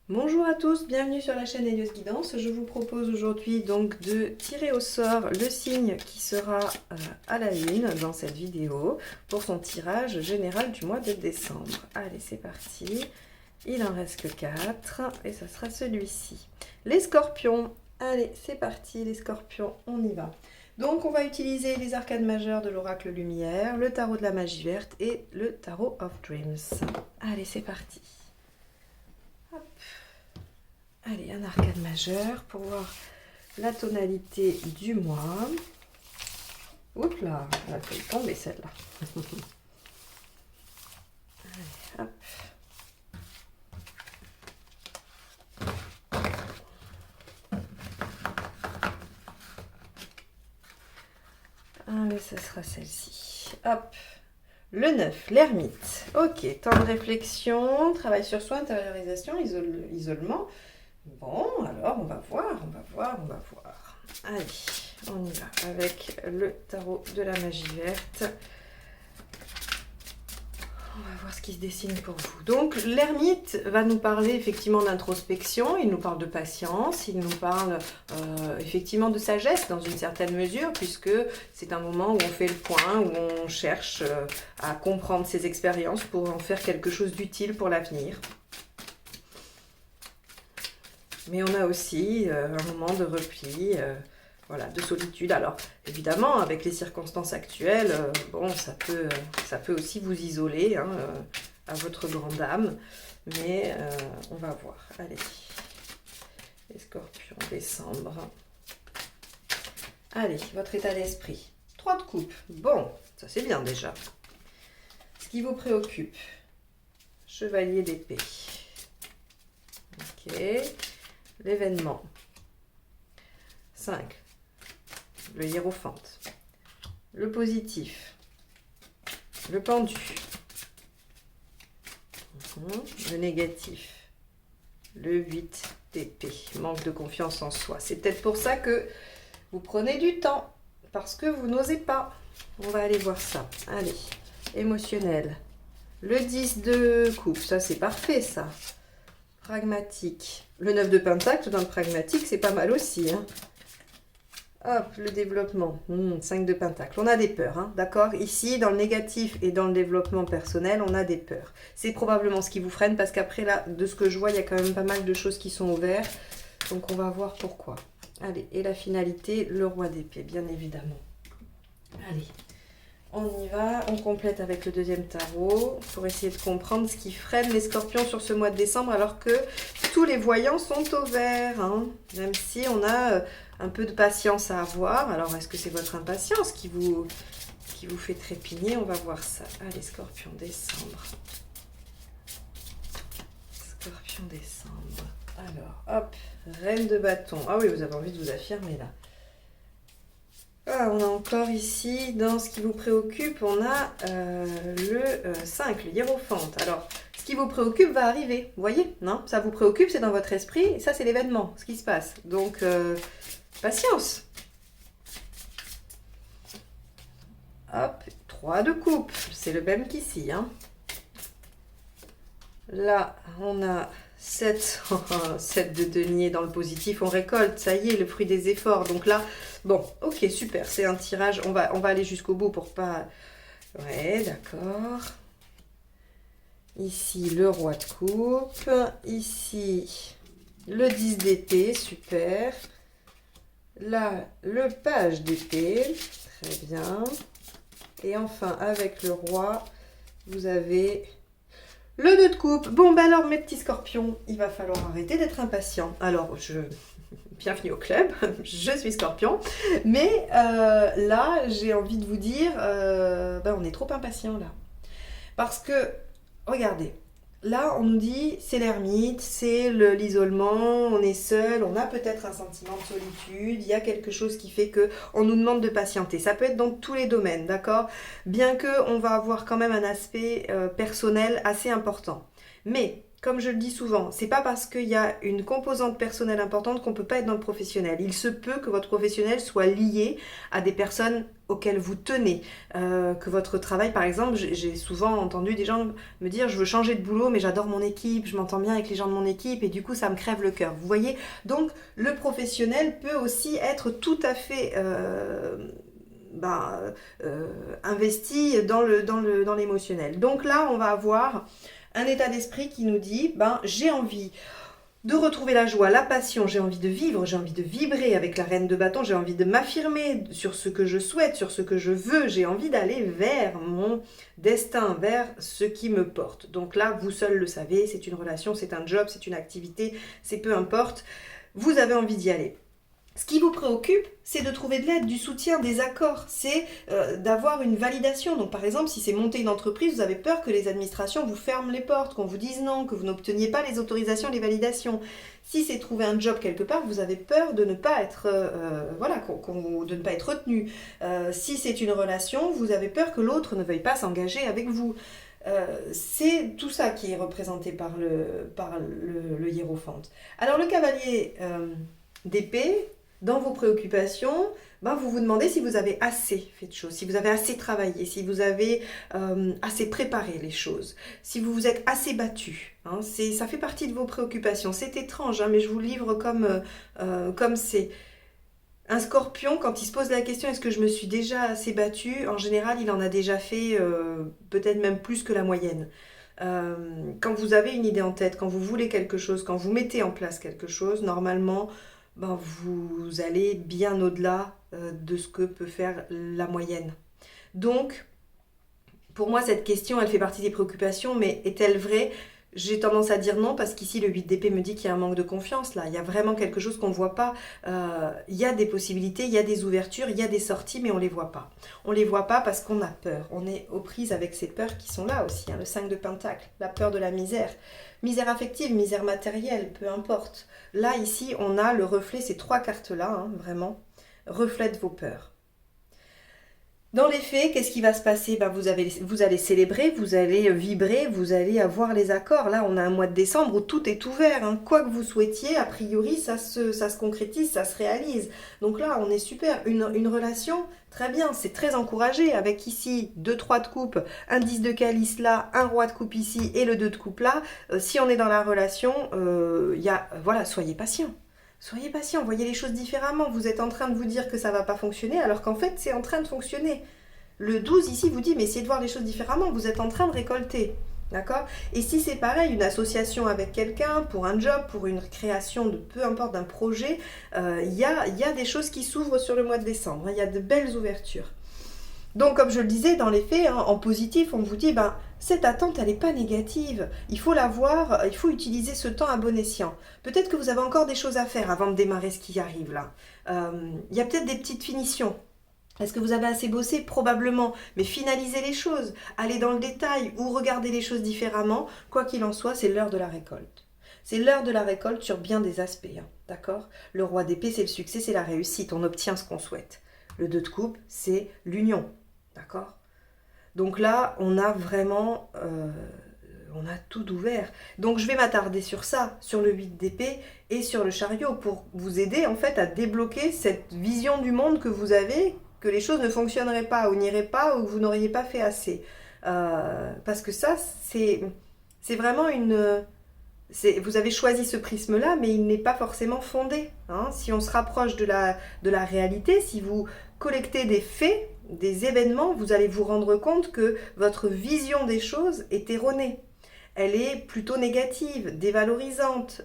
Bonjour à tous, bienvenue sur la chaîne Elios Guidance. Je vous propose aujourd'hui donc de tirer au sort le signe qui sera à la une dans cette vidéo pour son tirage général du mois de décembre. Allez, c'est parti. Il en reste que 4 et ça sera celui-ci. Les scorpions. Allez, c'est parti les scorpions, on y va. Donc on va utiliser les arcades majeures de l'oracle lumière, le tarot de la magie verte et le tarot of dreams. Allez, c'est parti. Hop. Allez, un arcade majeur pour voir la tonalité du mois. Oups là, elle a fait tomber celle-là. Allez, hop. Allez, ce sera celle-ci. Hop. Le 9, l'ermite. Ok, temps de réflexion, travail sur soi, intériorisation, isolement. Bon, alors on va voir. Allez, on y va avec le tarot de la magie verte. On va voir ce qui se dessine pour vous. Donc l'ermite va nous parler effectivement d'introspection, il nous parle de patience, il nous parle effectivement de sagesse dans une certaine mesure, puisque c'est un moment où on fait le point, où on cherche à comprendre ses expériences pour en faire quelque chose d'utile pour l'avenir. Mais on a aussi un moment de repli, voilà, de solitude. Alors, évidemment, avec les circonstances actuelles, bon, ça peut aussi vous isoler, hein, à votre grande âme. Mais on va voir. Allez, les scorpions, décembre. Allez, votre état d'esprit. 3 de coupe. Bon, ça c'est bien déjà. Ce qui vous préoccupe. Chevalier d'épée. Ok. L'événement. 5. Le hiérophante. Le positif. Le pendu. Le négatif. Le 8 d'épée. Manque de confiance en soi. C'est peut-être pour ça que vous prenez du temps. Parce que vous n'osez pas. On va aller voir ça. Allez. Émotionnel. Le 10 de coupe. Ça, c'est parfait, ça. Pragmatique. Le 9 de pentacle dans le pragmatique, c'est pas mal aussi. Hein. Hop, le développement. 5 de pentacle. On a des peurs, hein, d'accord? Ici, dans le négatif et dans le développement personnel, on a des peurs. C'est probablement ce qui vous freine parce qu'après, là, de ce que je vois, il y a quand même pas mal de choses qui sont ouvertes. Donc, on va voir pourquoi. Allez, et la finalité, le roi d'épée, bien évidemment. Allez. On y va, on complète avec le deuxième tarot pour essayer de comprendre ce qui freine les scorpions sur ce mois de décembre alors que tous les voyants sont au vert, hein, même si on a un peu de patience à avoir. Alors est-ce que c'est votre impatience qui vous fait trépigner? On va voir ça. Allez, scorpion, décembre. Scorpion, décembre. Alors, hop, reine de bâton. Ah oui, vous avez envie de vous affirmer là. Ah, on a encore ici, dans ce qui vous préoccupe, on a le 5, le hiérophante. Alors, ce qui vous préoccupe va arriver, vous voyez, non? Ça vous préoccupe, c'est dans votre esprit, et ça c'est l'événement, ce qui se passe. Donc, patience. Hop, 3 de coupe, c'est le même qu'ici. Hein. Là, on a 7, 7 de denier dans le positif, on récolte, ça y est, le fruit des efforts. Donc là, bon, ok, super, c'est un tirage, on va aller jusqu'au bout pour pas... Ouais, d'accord. Ici, le roi de coupe. Ici, le 10 d'épée, super. Là, le page d'épée, très bien. Et enfin, avec le roi, vous avez... Le 2 de coupe. Bon, ben alors, mes petits scorpions, il va falloir arrêter d'être impatient. Alors, bienvenue au club, je suis scorpion. Mais là, j'ai envie de vous dire, on est trop impatient là. Parce que, regardez, là, on nous dit, c'est l'ermite, c'est l'isolement, on est seul, on a peut-être un sentiment de solitude, il y a quelque chose qui fait que on nous demande de patienter. Ça peut être dans tous les domaines, d'accord? Bien qu'on va avoir quand même un aspect personnel assez important. Mais comme je le dis souvent, c'est pas parce qu'il y a une composante personnelle importante qu'on peut pas être dans le professionnel. Il se peut que votre professionnel soit lié à des personnes auxquelles vous tenez, que votre travail, par exemple, j'ai souvent entendu des gens me dire je veux changer de boulot mais j'adore mon équipe, je m'entends bien avec les gens de mon équipe et du coup ça me crève le cœur. Vous voyez, donc le professionnel peut aussi être tout à fait investi dans l'émotionnel. Donc là, on va avoir un état d'esprit qui nous dit, j'ai envie de retrouver la joie, la passion, j'ai envie de vivre, j'ai envie de vibrer avec la reine de bâton, j'ai envie de m'affirmer sur ce que je souhaite, sur ce que je veux, j'ai envie d'aller vers mon destin, vers ce qui me porte. Donc là, vous seul le savez, c'est une relation, c'est un job, c'est une activité, c'est peu importe, vous avez envie d'y aller. Ce qui vous préoccupe, c'est de trouver de l'aide, du soutien, des accords, c'est d'avoir une validation. Donc par exemple, si c'est monter une entreprise, vous avez peur que les administrations vous ferment les portes, qu'on vous dise non, que vous n'obteniez pas les autorisations, les validations. Si c'est trouver un job quelque part, vous avez peur de ne pas être, de ne pas être retenu. Si c'est une relation, vous avez peur que l'autre ne veuille pas s'engager avec vous. C'est tout ça qui est représenté par le hiérophante. Alors le cavalier d'épée, dans vos préoccupations, vous vous demandez si vous avez assez fait de choses, si vous avez assez travaillé, si vous avez assez préparé les choses, si vous vous êtes assez battu. Hein, ça fait partie de vos préoccupations. C'est étrange, hein, mais je vous le livre comme c'est. Un scorpion, quand il se pose la question est-ce que je me suis déjà assez battu, en général, il en a déjà fait peut-être même plus que la moyenne. Quand vous avez une idée en tête, quand vous voulez quelque chose, quand vous mettez en place quelque chose, normalement, vous allez bien au-delà de ce que peut faire la moyenne. Donc, pour moi, cette question, elle fait partie des préoccupations, mais est-elle vraie ? J'ai tendance à dire non, parce qu'ici, le 8 d'épée me dit qu'il y a un manque de confiance, là. Il y a vraiment quelque chose qu'on ne voit pas. Il y a des possibilités, il y a des ouvertures, il y a des sorties, mais on ne les voit pas. On ne les voit pas parce qu'on a peur. On est aux prises avec ces peurs qui sont là aussi, hein, le 5 de Pentacle, la peur de la misère. Misère affective, misère matérielle, peu importe. Là, ici, on a le reflet, ces 3 cartes-là, hein, vraiment, reflètent vos peurs. Dans les faits, qu'est-ce qui va se passer ? Vous allez célébrer, vous allez vibrer, vous allez avoir les accords. Là, on a un mois de décembre où tout est ouvert. Hein. Quoi que vous souhaitiez, a priori, ça se concrétise, ça se réalise. Donc là, on est super. Une relation, très bien, c'est très encouragé. Avec ici 2-3 de coupe, un 10 de calice là, un roi de coupe ici et le 2 de coupe là. Si on est dans la relation, soyez patient. Soyez patient, voyez les choses différemment. Vous êtes en train de vous dire que ça ne va pas fonctionner alors qu'en fait, c'est en train de fonctionner. Le 12 ici vous dit, mais essayez de voir les choses différemment. Vous êtes en train de récolter. D'accord ? Et si c'est pareil, une association avec quelqu'un, pour un job, pour une création de peu importe d'un projet, il y a des choses qui s'ouvrent sur le mois de décembre. Il y a de belles ouvertures. Donc, comme je le disais, dans les faits, hein, en positif, on vous dit, cette attente, elle n'est pas négative. Il faut la voir, il faut utiliser ce temps à bon escient. Peut-être que vous avez encore des choses à faire avant de démarrer ce qui arrive là. Il y a peut-être des petites finitions. Est-ce que vous avez assez bossé ? Probablement. Mais finalisez les choses, allez dans le détail ou regardez les choses différemment. Quoi qu'il en soit, c'est l'heure de la récolte. C'est l'heure de la récolte sur bien des aspects. Hein, d'accord ? Le roi d'épée, c'est le succès, c'est la réussite. On obtient ce qu'on souhaite. Le 2 de coupe, c'est l'union. D'accord ? Donc là, on a vraiment, on a tout ouvert. Donc je vais m'attarder sur ça, sur le 8 d'épée et sur le chariot pour vous aider en fait à débloquer cette vision du monde que vous avez, que les choses ne fonctionneraient pas ou n'iraient pas ou que vous n'auriez pas fait assez. Parce que ça, c'est vraiment vous avez choisi ce prisme-là, mais il n'est pas forcément fondé. Hein. Si on se rapproche de la réalité, si vous collectez des faits, des événements, vous allez vous rendre compte que votre vision des choses est erronée. Elle est plutôt négative, dévalorisante,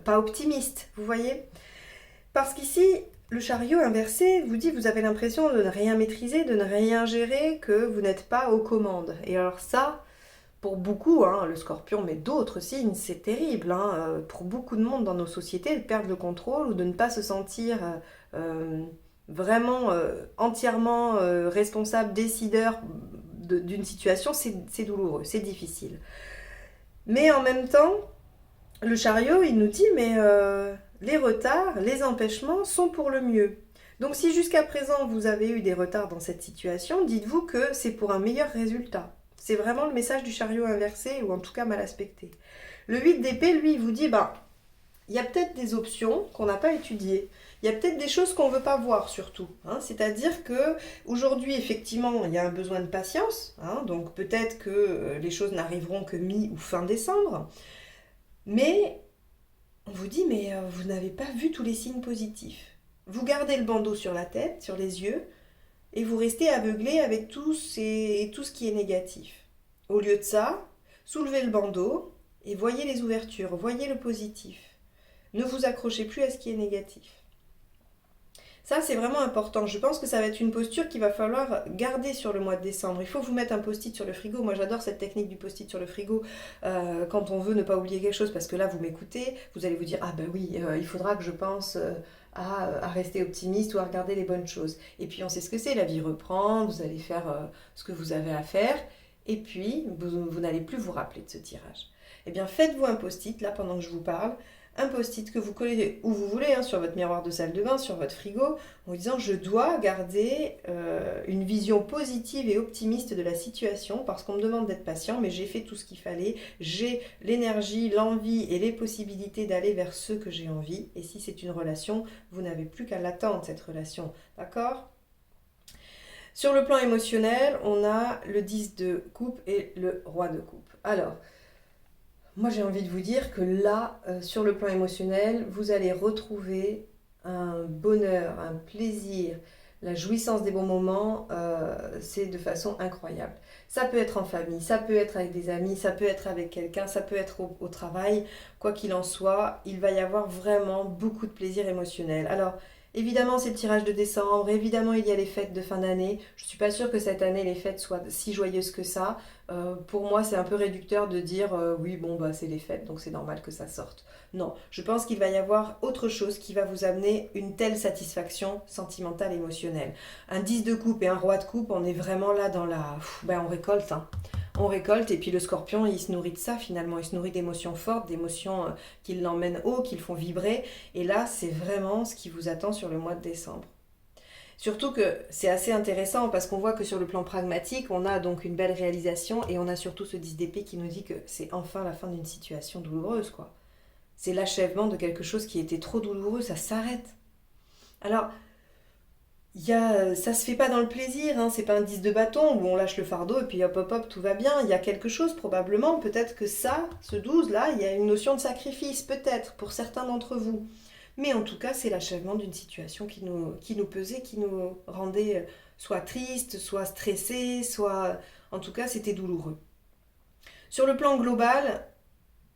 pas optimiste, vous voyez ? Parce qu'ici, le chariot inversé vous dit, vous avez l'impression de ne rien maîtriser, de ne rien gérer, que vous n'êtes pas aux commandes. Et alors ça, pour beaucoup, hein, le scorpion, mais d'autres signes, c'est terrible. Hein, pour beaucoup de monde dans nos sociétés, de perdre le contrôle ou de ne pas se sentir vraiment entièrement responsable, décideur d'une situation, c'est douloureux, c'est difficile. Mais en même temps, le chariot, il nous dit, mais les retards, les empêchements sont pour le mieux. Donc si jusqu'à présent vous avez eu des retards dans cette situation, dites-vous que c'est pour un meilleur résultat. C'est vraiment le message du chariot inversé, ou en tout cas mal aspecté. Le 8 d'épée, lui, il vous dit, il y a peut-être des options qu'on n'a pas étudiées. Il y a peut-être des choses qu'on ne veut pas voir surtout. Hein. C'est-à-dire que aujourd'hui, effectivement, il y a un besoin de patience. Hein. Donc peut-être que les choses n'arriveront que mi ou fin décembre. Mais on vous dit, mais vous n'avez pas vu tous les signes positifs. Vous gardez le bandeau sur la tête, sur les yeux, et vous restez aveuglé avec tout ce qui est négatif. Au lieu de ça, soulevez le bandeau et voyez les ouvertures, voyez le positif. Ne vous accrochez plus à ce qui est négatif. Ça, c'est vraiment important. Je pense que ça va être une posture qu'il va falloir garder sur le mois de décembre. Il faut vous mettre un post-it sur le frigo. Moi, j'adore cette technique du post-it sur le frigo quand on veut ne pas oublier quelque chose. Parce que là, vous m'écoutez, vous allez vous dire « Ah ben oui, il faudra que je pense à rester optimiste ou à regarder les bonnes choses. » Et puis, on sait ce que c'est. La vie reprend, vous allez faire ce que vous avez à faire. Et puis, vous n'allez plus vous rappeler de ce tirage. Eh bien, faites-vous un post-it, là, pendant que je vous parle. Un post-it que vous collez où vous voulez, hein, sur votre miroir de salle de bain, sur votre frigo, en vous disant je dois garder une vision positive et optimiste de la situation parce qu'on me demande d'être patient, mais j'ai fait tout ce qu'il fallait, j'ai l'énergie, l'envie et les possibilités d'aller vers ce que j'ai envie. Et si c'est une relation, vous n'avez plus qu'à l'attendre cette relation, d'accord ? Sur le plan émotionnel, on a le 10 de coupe et le roi de coupe. Alors, moi, j'ai envie de vous dire que là, sur le plan émotionnel, vous allez retrouver un bonheur, un plaisir, la jouissance des bons moments, c'est de façon incroyable. Ça peut être en famille, ça peut être avec des amis, ça peut être avec quelqu'un, ça peut être au travail. Quoi qu'il en soit, il va y avoir vraiment beaucoup de plaisir émotionnel. Alors, évidemment, c'est le tirage de décembre, évidemment, il y a les fêtes de fin d'année. Je ne suis pas sûre que cette année, les fêtes soient si joyeuses que ça. Pour moi, c'est un peu réducteur de dire oui, bon, c'est les fêtes, donc c'est normal que ça sorte. Non, je pense qu'il va y avoir autre chose qui va vous amener une telle satisfaction sentimentale, émotionnelle. Un 10 de coupe et un roi de coupe, on est vraiment là dans la... on récolte, hein. On récolte et puis le scorpion, il se nourrit de ça finalement. Il se nourrit d'émotions fortes, d'émotions qui l'emmènent haut, qui le font vibrer. Et là, c'est vraiment ce qui vous attend sur le mois de décembre. Surtout que c'est assez intéressant parce qu'on voit que sur le plan pragmatique, on a donc une belle réalisation et on a surtout ce 10 d'épée qui nous dit que c'est enfin la fin d'une situation douloureuse, quoi. C'est l'achèvement de quelque chose qui était trop douloureux, ça s'arrête. Alors, ça se fait pas dans le plaisir, hein, c'est pas un 10 de bâton où on lâche le fardeau et puis hop hop hop tout va bien. Il y a quelque chose probablement, peut-être que ça, ce 12 là, il y a une notion de sacrifice, peut-être pour certains d'entre vous. Mais en tout cas, c'est l'achèvement d'une situation qui nous pesait, qui nous rendait soit tristes, soit stressés, soit... En tout cas, c'était douloureux. Sur le plan global,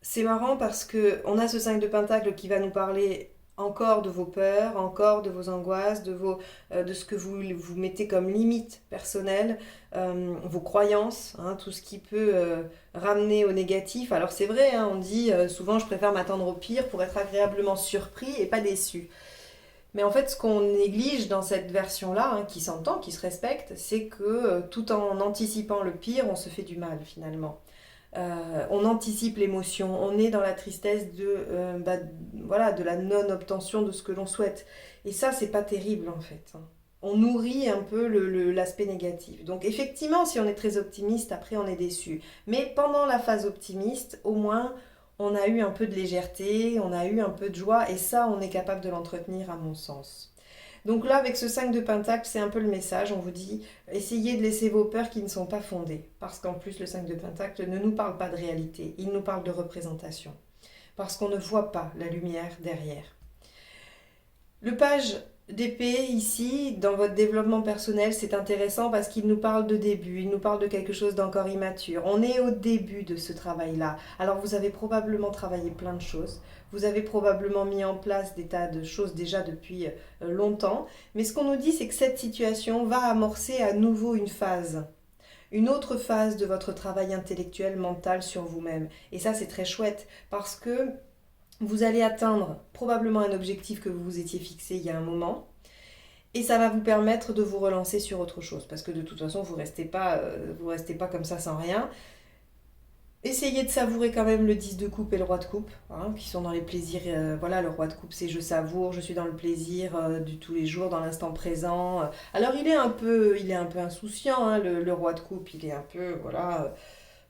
c'est marrant parce qu'on a ce 5 de Pentacle qui va nous parler encore de vos peurs, encore de vos angoisses, de ce que vous mettez comme limite personnelle, vos croyances, hein, tout ce qui peut ramener au négatif. Alors c'est vrai, hein, on dit souvent je préfère m'attendre au pire pour être agréablement surpris et pas déçu. Mais en fait, ce qu'on néglige dans cette version-là, hein, qui s'entend, qui se respecte, c'est que tout en anticipant le pire, on se fait du mal finalement. On anticipe l'émotion, on est dans la tristesse de la non-obtention de ce que l'on souhaite. Et ça, c'est pas terrible en fait. On nourrit un peu l'aspect négatif. Donc effectivement, si on est très optimiste, après on est déçu. Mais pendant la phase optimiste, au moins, on a eu un peu de légèreté, on a eu un peu de joie, et ça, on est capable de l'entretenir à mon sens. Donc là, avec ce 5 de Pentacle, c'est un peu le message. On vous dit, essayez de laisser vos peurs qui ne sont pas fondées. Parce qu'en plus, le 5 de Pentacle ne nous parle pas de réalité, il nous parle de représentation. Parce qu'on ne voit pas la lumière derrière. Le page d'épée, ici, dans votre développement personnel, c'est intéressant parce qu'il nous parle de début, il nous parle de quelque chose d'encore immature. On est au début de ce travail-là. Alors vous avez probablement travaillé plein de choses. Vous avez probablement mis en place des tas de choses déjà depuis longtemps. Mais ce qu'on nous dit, c'est que cette situation va amorcer à nouveau une autre phase de votre travail intellectuel, mental sur vous-même. Et ça, c'est très chouette parce que vous allez atteindre probablement un objectif que vous vous étiez fixé il y a un moment. Et ça va vous permettre de vous relancer sur autre chose. Parce que de toute façon, vous restez pas comme ça sans rien. Essayez de savourer quand même le 10 de coupe et le roi de coupe, hein, qui sont dans les plaisirs. Voilà, le roi de coupe, c'est je savoure, je suis dans le plaisir de tous les jours, dans l'instant présent. Alors il est un peu insouciant, hein, le roi de coupe, il est un peu, voilà,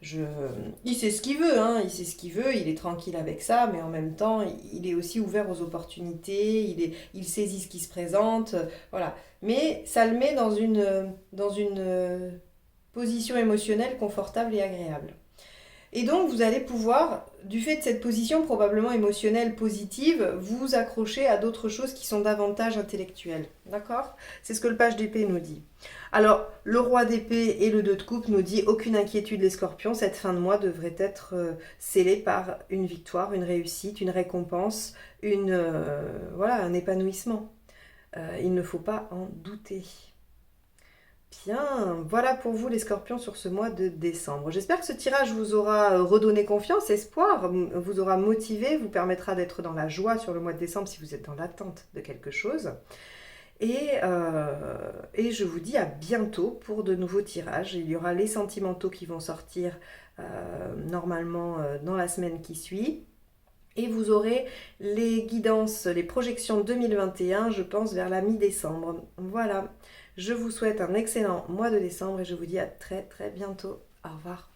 Il sait ce qu'il veut, hein, il sait ce qu'il veut, il est tranquille avec ça, mais en même temps, il est aussi ouvert aux opportunités, il saisit ce qui se présente, voilà. Mais ça le met dans une position émotionnelle confortable et agréable. Et donc, vous allez pouvoir, du fait de cette position probablement émotionnelle positive, vous accrocher à d'autres choses qui sont davantage intellectuelles. D'accord? C'est ce que le page d'épée nous dit. Alors, le roi d'épée et le 2 de coupe nous dit aucune inquiétude les scorpions, cette fin de mois devrait être scellée par une victoire, une réussite, une récompense, voilà, un épanouissement. Il ne faut pas en douter. Bien, voilà pour vous les scorpions sur ce mois de décembre. J'espère que ce tirage vous aura redonné confiance, espoir, vous aura motivé, vous permettra d'être dans la joie sur le mois de décembre si vous êtes dans l'attente de quelque chose. Et je vous dis à bientôt pour de nouveaux tirages. Il y aura les sentimentaux qui vont sortir normalement dans la semaine qui suit. Et vous aurez les guidances, les projections 2021, je pense, vers la mi-décembre. Voilà, je vous souhaite un excellent mois de décembre et je vous dis à très très bientôt. Au revoir.